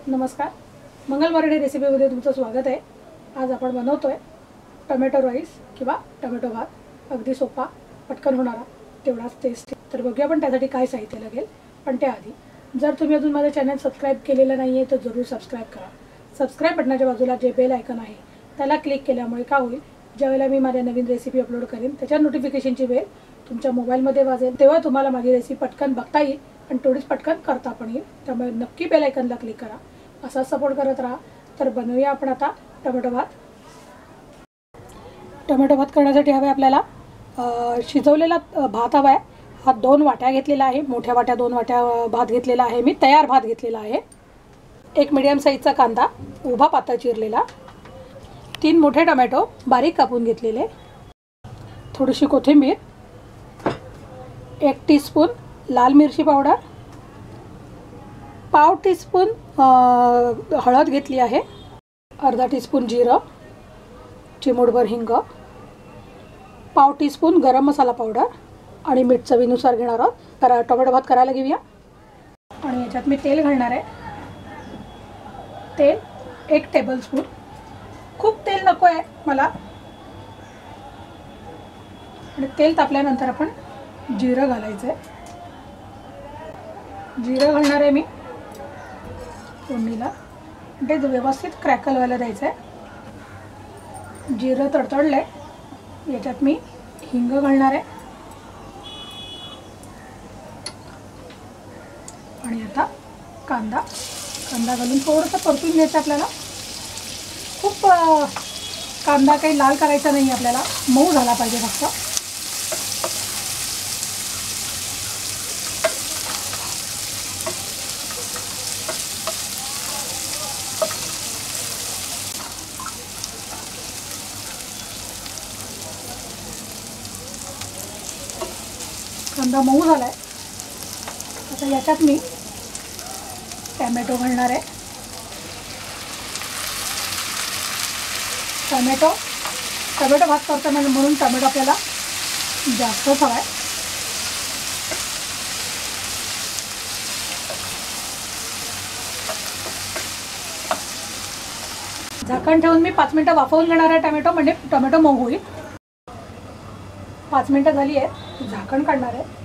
नमस्कार, मंगल मराठी रेसिपीमध्ये तुमचं स्वागत आहे। आज आपण बनवतोय टोमॅटो राईस किंवा टोमॅटो भात। अगदी सोपा, पटकन होणारा, तेवढाच टेस्टी। तर बघूया आपण त्यासाठी काय साहित्य लागेल। पण त्याआधी जर तुम्ही अजून माझं चॅनल सबस्क्राइब केलेलं नाहीये तर जरूर सबस्क्राइब करा। सबस्क्राइब बटनाच्या बाजूला जे बेल आयकॉन आहे त्याला क्लिक केल्यामुळे काय होईल, ज्यावेळेला मी माझ्या नवीन रेसिपी अपलोड करेन त्याच्या नोटिफिकेशनची बेल तुमच्या मोबाईलमध्ये वाजेल, तेव्हा तुम्हाला माझी रेसिपी पटकन बघता येईल आणि थोडीच पटकन करता पण येईल। त्यामुळे नक्की बेल आयकॉनला क्लिक करा, असा सपोर्ट करत राहा। तर बनवूया आपण आता टोमॅटो भात। टोमॅटो भात करण्यासाठी हवे आपल्याला शिजवलेला भात हवा आहे। हा 2 वाट्या घेतलेला आहे, मोठ्या वाट्या 2 वाट्या भात घेतलेला आहे मी, तयार भात घेतलेला आहे। एक मीडियम साईजचा कांदा उभा पातळ चिरलेला, 3 मोठे टोमॅटो बारीक कापून घेतलेले, थोडीशी कोथिंबीर, 1 टीस्पून लाल मिरची पावडर, पाव टीस्पून हळद घेतली आहे, अर्धा टीस्पून जिरं, चिमूटभर हिंग, पाव टीस्पून गरम मसाला पावडर आणि मीठ चवीनुसार घेणार आहोत। तर टोमॅटो भात करायला घेऊया। आणि याच्यात मी तेल घालणार आहे। तेल 1 टेबलस्पून, खूप तेल नको आहे मला। आणि तेल तापल्यानंतर आपण जिरं घालायचं आहे। जिरं घालणार आहे मी फोडणीला, ते व्यवस्थित क्रॅकल व्हायला द्यायचं आहे। जिरं तडतडलंय, याच्यात मी हिंग घालणार आहे। आणि आता कांदा घालून थोडंसं परतून घ्यायचं आपल्याला। खूप कांदा काही लाल करायचा नाही आपल्याला, मऊ झाला पाहिजे फक्त। कांदा मऊ झाला आहे। आता याच्यात मी टोमॅटो घालणार आहे। टोमॅटो भात करतो म्हणून टोमॅटो आपल्याला जास्तच हवा आहे। झाकण ठेवून मी 5 मिनिटं वाफवून घेणार आहे टोमॅटो, म्हणजे टोमॅटो मऊ होईल। 5 मिनिटं झाली आहे, झाकण काढणार आहे।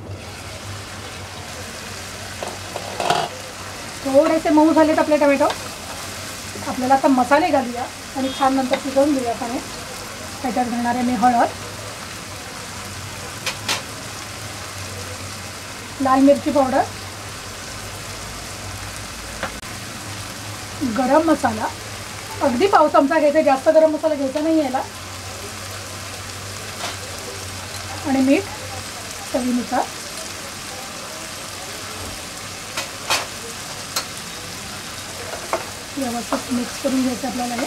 थोडेसे मऊ झालेत आपले टोमॅटो। आपल्याला आता मसाले घालूया आणि छान नंतर शिजवून घेऊया आपण। त्याच्यात घालणार आहे मी हळद, लाल मिरची पावडर, गरम मसाला अगदी पाव चमचा घ्यायचा, जास्त गरम मसाला घ्यायचा नाही याला, आणि मीठ चवीनुसार। व्यवस्थित मिक्स करून घ्यायचं आपल्याला हे।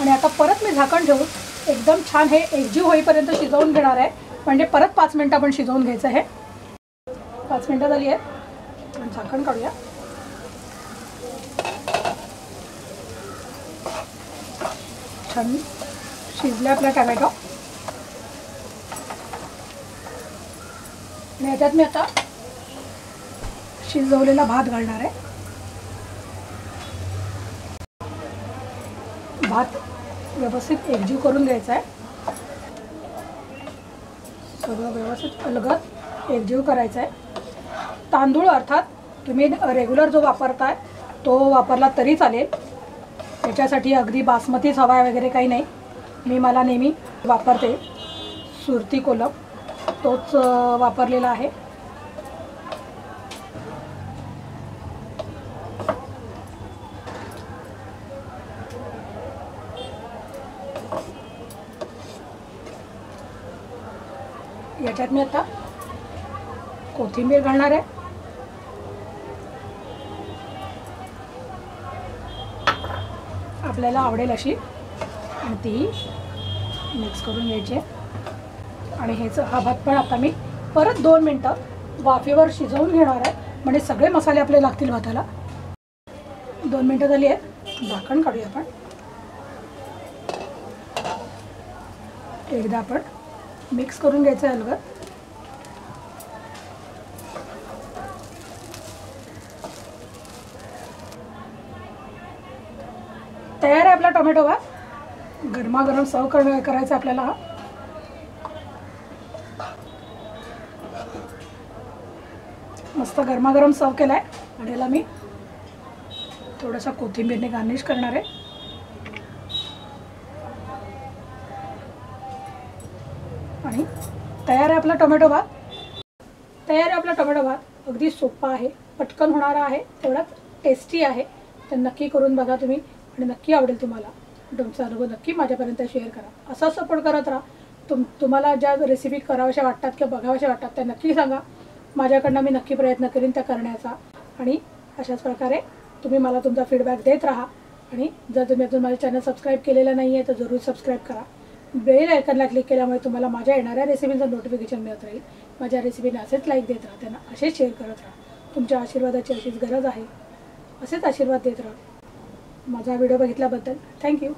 आणि आता परत मी झाकण ठेवून एकदम छान हे एकजीव होईपर्यंत शिजवून घेणार आहे, म्हणजे परत 5 मिनिटं आपण शिजवून घ्यायचं आहे। 5 मिनिटं झाली आहेत, झाकण काढूया। छान शिजले आपला टोमॅटो। आणि याच्यात मी आता शिजवलेला भात घालणार आहे। भात व्यवस्थित एकजीव करून घ्यायचा आहे। सगळं व्यवस्थित अलगद एकजीव करायचं आहे। तांदूळ अर्थात तुम्ही रेग्युलर जो वापरताय तो वापरला तरी चालेल, त्याच्यासाठी अगदी बासमतीच हवा आहे वगैरे काही नाही। मला नेहमी वापरते सुरती कोलम, तोच वापरलेला आहे। याच्यात मी आता कोथिंबीर घालणार आहे। आपल्याला आवडेल अशी, आणि ती मिक्स करून घ्यायची। आणि हा भात पण आता मी परत 2 मिनिटं वाफेवर शिजवून घेणार आहे, म्हणजे सगळे मसाले आपले लागतील भाताला। 2 मिनिटं झाली आहेत, झाकण काढूया आपण। एकदा आपण मिक्स करून घ्यायचं आहे अलगद। तयार आहे आपला टोमॅटो भात. गरमागरम सर्व करायचा आपल्याला. हा मस्त गरमागरम सर्व केला आहे आणि याला मी थोडासा कोथिंबीरने गार्निश करणार आहे. आणि तयार आहे आपला टोमॅटो भात. तयार आहे आपला टोमॅटो भात. अगदी सोपा आहे, पटकन होणारा आहे, तेवढाच टेस्टी आहे. तर नक्की करून बघा तुम्ही आणि नक्की आवडेल तुम्हाला. तुमचा अनुभव नक्की माझ्यापर्यंत शेअर करा. असा सपोर्ट करत राहा. तुम्हाला ज्या रेसिपी कराव्याशा वाटतात किंवा बघाव्याशा वाटतात त्या नक्की सांगा. माझ्याकडनं मी नक्की प्रयत्न करीन त्या करण्याचा. आणि अशाच प्रकारे तुम्ही मला तुमचा फीडबॅक देत राहा. आणि जर तुम्ही अजून माझे चॅनल सबस्क्राईब केलेलं नाही आहे तर जरूर सबस्क्राईब करा. बेल आयकॉनला क्लिक केल्यामुळे तुम्हाला माझ्या येणाऱ्या रेसिपीचं नोटिफिकेशन मिळत राहील. माझ्या रेसिपीने असेच लाईक देत राहा, त्यांना असेच शेअर करत राहा. तुमच्या आशीर्वादाची अशीच गरज आहे. असेच आशीर्वाद देत राहा. माझा व्हिडिओ बघितल्याबद्दल थँक्यू.